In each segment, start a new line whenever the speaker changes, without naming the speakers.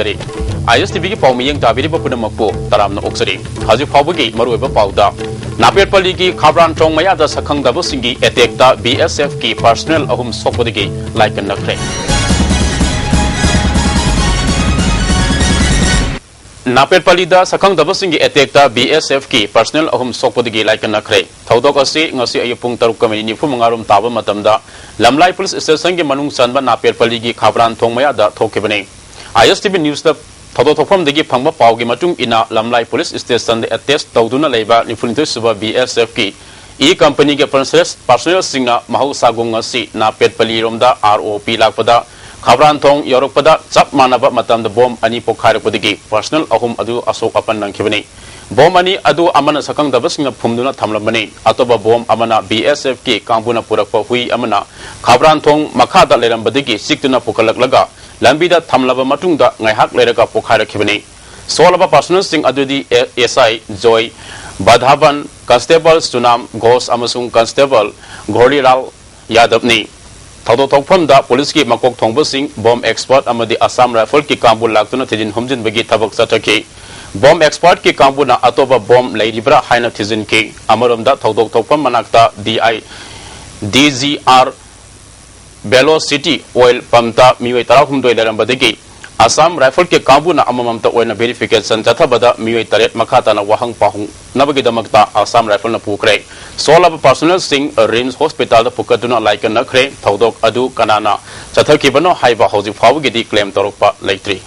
थमजरी ISTV की पाव मियंग ताबिरिब पुनमकपो तरामना ओक्सरी हजि फावगी मरुइब पावदा नापेटपल्ली की खाब्रान Tong मयादा सखंगदब सिंगी एटेक्टा BSF की पर्सनल अहुम सोपदगी लाइकन नखरे नापेटपल्लीदा सखंगदब सिंगी एटेक्टा BSF की पर्सनल अहुम सोपदगी लाइकन नखरे थौदोक असि ngasi ayupung 7:45 ताब मतमदा लमलाई पुलिस स्टेशन के मनुंग चनबा नापेटपल्ली की खाब्रान टोंग मयादा थोकेबने ISTV न्यूज़ दा थोदो थोफम दगी फंगबा पावगी मतुंग इना लमलाई पुलिस स्टेशन दे अटेस्ट तौदुना लेबा निफुनितो सुबा BSF की ई कंपनी के पर्सनल सिंगना महौसागुंग असि नापेटपल्ली रोमदा ROP लाकपदा खाब्रान थोंग योरकपदा चप मानबा मतमदा बॉम्ब अनि पोखारपदगी पर्सनल अहुम अदु असोक अपन नंखिबने बॉम्ब अनि अदु अमना सकंगदब सिंगना फुमदुना थमलबने अतोबा बॉम्ब अमना BSF की कांबुना पुरकपा हुई अमना खाब्रान थोंग मखादा लेरंबदगी सिक्तुना पुकलकलगा लंबीदा थमलबा मतुंगदा ngaihak leraka pokharakhibani solaba personal sing adudi SI Joy Badhaban Constable Sunam Ghosh amasung Constable Ghoriral Yadavni thodo thokphamda police ki makok thongba sing bomb expert amadi Assam Rifle ki kambul laktuna thijin humjin bagi thabak sathaki bomb expert ki kambuna atoba bomb leiribra haina thijin ki amaromda thodo thokpham manakta DGR Belo City Oil Pamta Miwai Tarahum Doi Lerambadegi Assam Rifle के काबूना अमममता ओइना verification जथबदा मिवै तरेट मखाताना वाहंग पाहुं नबगिदमकता Assam Rifle ना पुखरे सोलब personal सिंग RIMS hospital दा पुकदुना lichen नखरे थौदोक अदु कनाना चथकिबनो हाइबा हौजि फावगिदी claim तोरकपा लैत्रि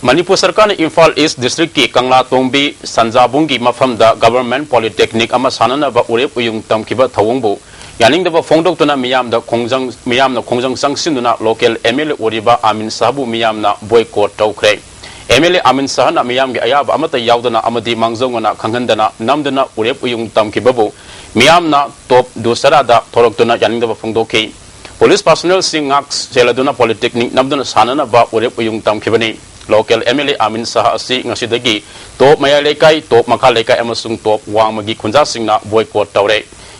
Manipur सरकार ने Imphal east district की कंगला तोंबी संजाबुंग की मफमदा गवर्नमेंट पॉलिटेक्निक अमा साननबा उरेप उयुंग तमकिबा थवंगबु यानिंगदबा फोंदोक्तुना मियामदा खोंजंग संगसिनुना लोकल MLA ओरिबा आमिन साहबु मियामना बॉयकॉट तौखरे MLA आमिन साहना मियामगे अयाब अमता यावदना अमदी मांगजोंगना खंगंदना नमदना उरेप उयुंग तमकिबबु मियामना टॉप दूसरादा थोरक्तुना यानिंगदबा फोंदोके पुलिस पर्सनल सिंगाक सेलदुना पॉलिटेक्निक नमदना साननबा उरेप उयुंग तमकिबनी local MLA Amin Saha asi ngasidagi top maya lekai top makha lekai amasung top wangmagi khunja singna boycott tawre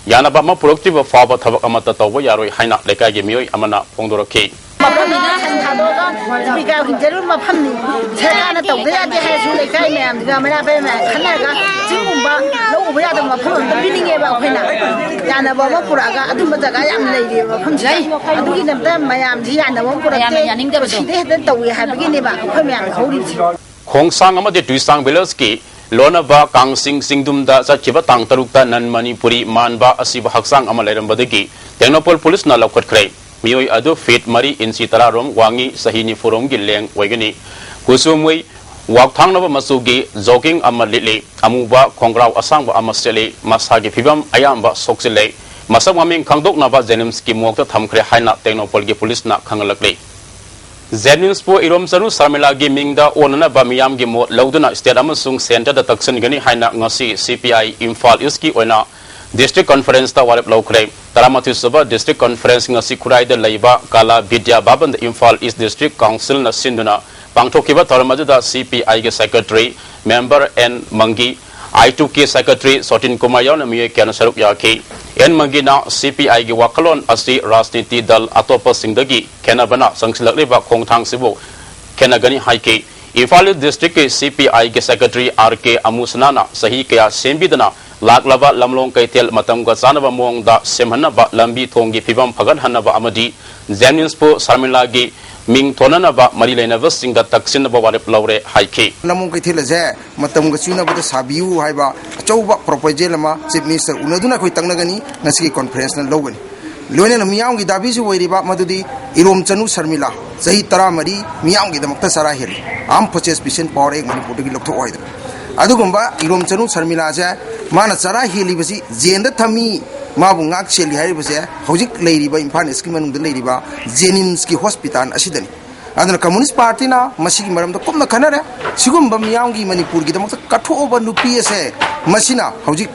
yana ba ma productive faba thabak amata tawba yaroi haina lekai ge mioi amana phongdoraki
mapamina santhado speaker hinjeru mapamni serana tawde ade hasu lekai myam diga mana be ma khanaga jingumba louba yada mapam da bininge ba khoina yana ba ma puraga adumba jaga yam leide mapam jai adugi namta mayam ji yana ba purate yaninga ba side den tawi habigi ne ba khoi myam khori
khongsang amade tuisang belos ki Lonaba Kang Singdum da Sachiba Tang Tarukta Nan Manipuri Manba Asiba Haksang Amalambadagi, Technopol Police na Laukot Cray, Mioi Ado Fit Mari in Sitararom, Wangi, Sahini Forum Gileng, Wagani, Kusumwe, Waktangava Masugi, Zoking Amalili, Amuba, Kongrau Asamba Amasele, Masagi Pibam, Ayamba, Soxile, Masamaming Kangdok Nava Zenimski Mokta Tamkre Haina, Technopol Police na Kangalakle. Zenins po irom saru samila gi mingda onana ba miyam gi mo lauduna state amasung center da taksan gani haina ngasi CPI Imphal East ki oina district conference ta warep lokre taramati suba district conference ngasi kurai da laiba kala vidya baban da Imphal East district council na sinduna pangthokiba tharamaju da CPI ge secretary member N Mangi I2K secretary Sotin Kumar yaw na miye kya saruk yaki N Mangina CPI gi wakalon asi rajniti dal atopa singdagi kenabana sangsilakliba khongthang sibu kenagani haike Imphal district ke CPI ge secretary RK Amusnana sahi kaya sembidana laklaba lamlong kaitel matam ga chanaba mong da semhanaba lambi thongi phibam phagan hanaba amadi Zeninspo Sarmila gi Ming Tonanaba Marilena Vesting that Taxinaba Warep Laure Haike.
Lamon Katilaze, Matamgasuna with the Sabiu, Haiba, Choba, Propojelama, Chief Minister Unaduna Kuitanagani, Nasi Conference and Logan. Luana Miyangi Dabisu Wadiba Madudi, Irom Chanu Sarmila, Zahi Taramari, Miyangi the Moktasara Hill, Am purchase patient power egg money putting look to oil. Adugumba, Irom Chanu Sarmila, Manasara Hilibasi, Zenda Tami. Mabungak Shelly Haribase, Hojik Lady by Impan Skiman the Lady Ba, Zeninski Hospital, Ashidani. And the Communist Party now, Masiki Maram the Kumna Canada, Sigumba Miyangi Manipur, get the Kato over no PSA, Masina, Hojik,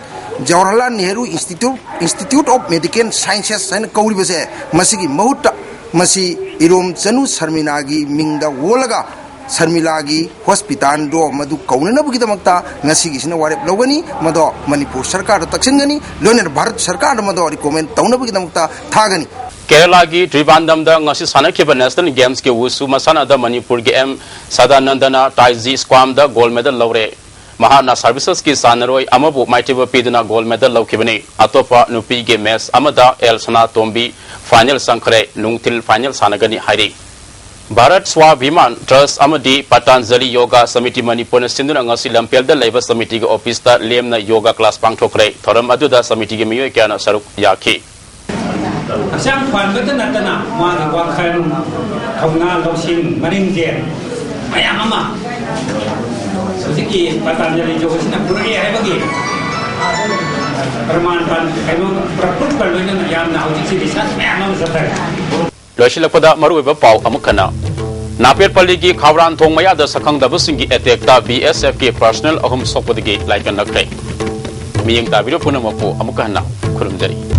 Jawaharlal Nehru Institute of Medical Sciences and Kauribase, Masiki Mota, Masi Irom Chanu Sarminagi, Minda Wolaga. Sarmilagi Hospital do Madu Kauna Bukitamata, Nasigishna Warep Logani, Mado, Manipur Sarkar Taksingani, Leonard Bharat Sarkar Mado recommend Tauna Bukitamata, Tagani.
Kerala ki Trivandam da ngasi sanakhiba National Games ke wusu masana da Manipur ke M Sadanandana Taizi Squam da gold medal lawre Mahana Services ki sanaroi amabu maitiba piduna gold medal lawkibani atopa nupi ke match amada El Sana Tombi final sankhre nungtil final sanagani hairi Bharat Swabhiman Trust amadi Patanjali Yoga Samiti Manipur sinduna ngasi lampel da labor committee ke office ta lemna yoga class pangthokre thoram aduda samiti ke miyoi kyana saruk yakhi
Sang Kwan Betanatana, Manawa Khan, Kona Losing, Marin Jen, Mayama, Suzuki, Patanjali Josina, Puri, Habagi, Perman, I know, Prapukal, and Yam now, this is Mamma.
Loshilakpada Maruba Pau Amukana. Napir Paligi, Kavran Tomaya, the Sakang the Busingi attack BSF ke personal Ahum Sopodigi like a Nakre. Meaning the video Punamapo Amukana, Kurumjari.